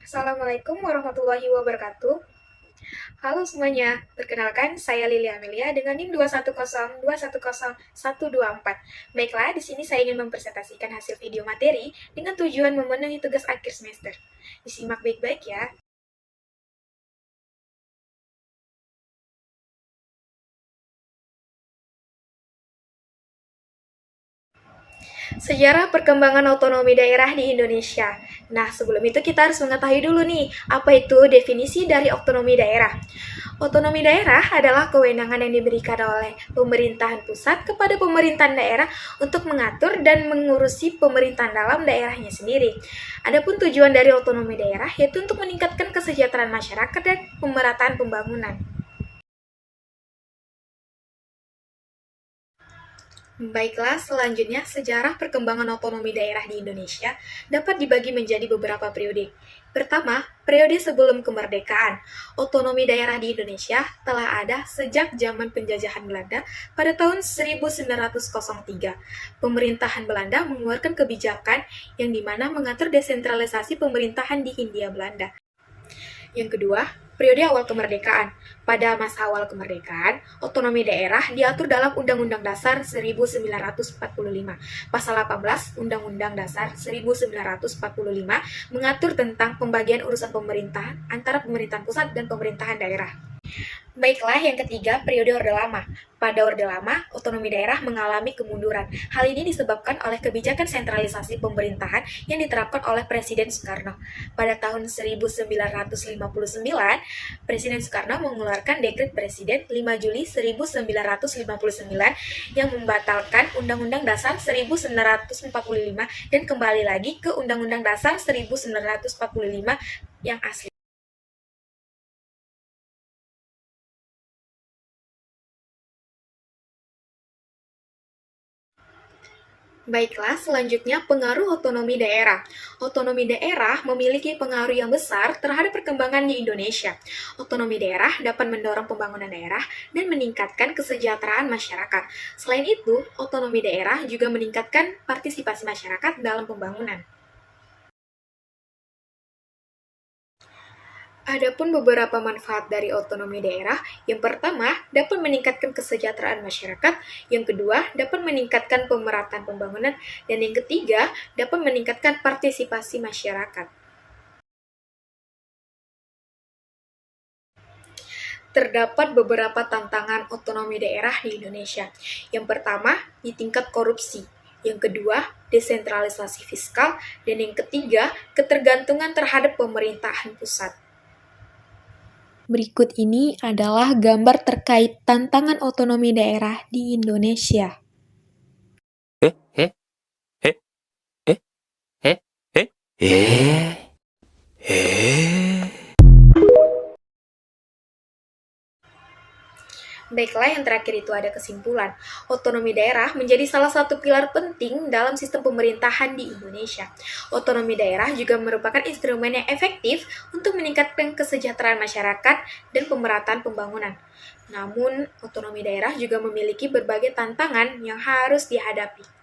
Assalamualaikum warahmatullahi wabarakatuh. Halo semuanya, perkenalkan saya Lili Amelia dengan NIM 210210124. Baiklah, di sini saya ingin mempresentasikan hasil video materi dengan tujuan memenuhi tugas akhir semester. Disimak baik-baik ya. Sejarah perkembangan otonomi daerah di Indonesia. Nah, sebelum itu kita harus mengetahui dulu nih, apa itu definisi dari otonomi daerah. Otonomi daerah adalah kewenangan yang diberikan oleh pemerintahan pusat kepada pemerintahan daerah untuk mengatur dan mengurusi pemerintahan dalam daerahnya sendiri. Adapun tujuan dari otonomi daerah yaitu untuk meningkatkan kesejahteraan masyarakat dan pemerataan pembangunan. Baiklah, selanjutnya sejarah perkembangan otonomi daerah di Indonesia dapat dibagi menjadi beberapa periode. Pertama, periode sebelum kemerdekaan. Otonomi daerah di Indonesia telah ada sejak zaman penjajahan Belanda pada tahun 1903. Pemerintahan Belanda mengeluarkan kebijakan yang dimana mengatur desentralisasi pemerintahan di Hindia Belanda. Yang kedua, periode awal kemerdekaan. Pada masa awal kemerdekaan, otonomi daerah diatur dalam Undang-Undang Dasar 1945. Pasal 18 Undang-Undang Dasar 1945 mengatur tentang pembagian urusan pemerintahan antara pemerintahan pusat dan pemerintahan daerah. Baiklah, yang ketiga, periode Orde Lama. Pada Orde Lama, otonomi daerah mengalami kemunduran. Hal ini disebabkan oleh kebijakan sentralisasi pemerintahan yang diterapkan oleh Presiden Soekarno. Pada tahun 1959, Presiden Soekarno mengeluarkan Dekret Presiden 5 Juli 1959 yang membatalkan Undang-Undang Dasar 1945 dan kembali lagi ke Undang-Undang Dasar 1945 yang asli. Baiklah, selanjutnya pengaruh otonomi daerah. Otonomi daerah memiliki pengaruh yang besar terhadap perkembangan di Indonesia. Otonomi daerah dapat mendorong pembangunan daerah dan meningkatkan kesejahteraan masyarakat. Selain itu, otonomi daerah juga meningkatkan partisipasi masyarakat dalam pembangunan. Adapun beberapa manfaat dari otonomi daerah, yang pertama dapat meningkatkan kesejahteraan masyarakat, yang kedua dapat meningkatkan pemerataan pembangunan, dan yang ketiga dapat meningkatkan partisipasi masyarakat. Terdapat beberapa tantangan otonomi daerah di Indonesia. Yang pertama, di tingkat korupsi. Yang kedua, desentralisasi fiskal. Dan yang ketiga, ketergantungan terhadap pemerintahan pusat. Berikut ini adalah gambar terkait tantangan otonomi daerah di Indonesia. Eh, eh, eh, eh, eh, eh, eh, eh. Baiklah, yang terakhir itu ada kesimpulan. Otonomi daerah menjadi salah satu pilar penting dalam sistem pemerintahan di Indonesia. Otonomi daerah juga merupakan instrumen yang efektif untuk meningkatkan kesejahteraan masyarakat dan pemerataan pembangunan. Namun, otonomi daerah juga memiliki berbagai tantangan yang harus dihadapi.